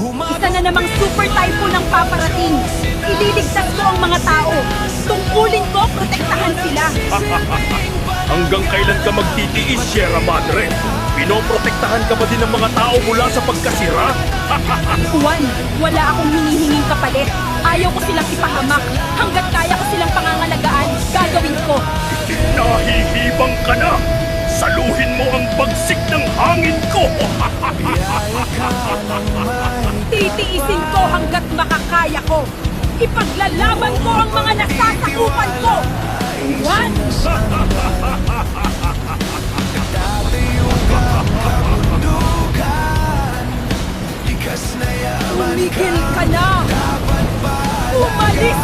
Isa na namang super typhoon ang paparating. Ililigtas ko ang mga tao. Tungkulin ko, protektahan sila. Hanggang kailan ka magtitiis, Sierra Madre? Pinoprotektahan ka ba din ng mga tao mula sa pagkasira? Juan, wala akong hinihinging kapalit. Ayaw ko silang ipahamak. Hanggat kaya ko silang pangangalagaan, gagawin ko. Nahihibang ka na! Saluhin mo ang bagsik ng hangin ko! Titiisin ko hanggat makakaya ko. Ipaglalaban ko ang mga nasasakupan ko. Juan! Tumigil ka na! Umalis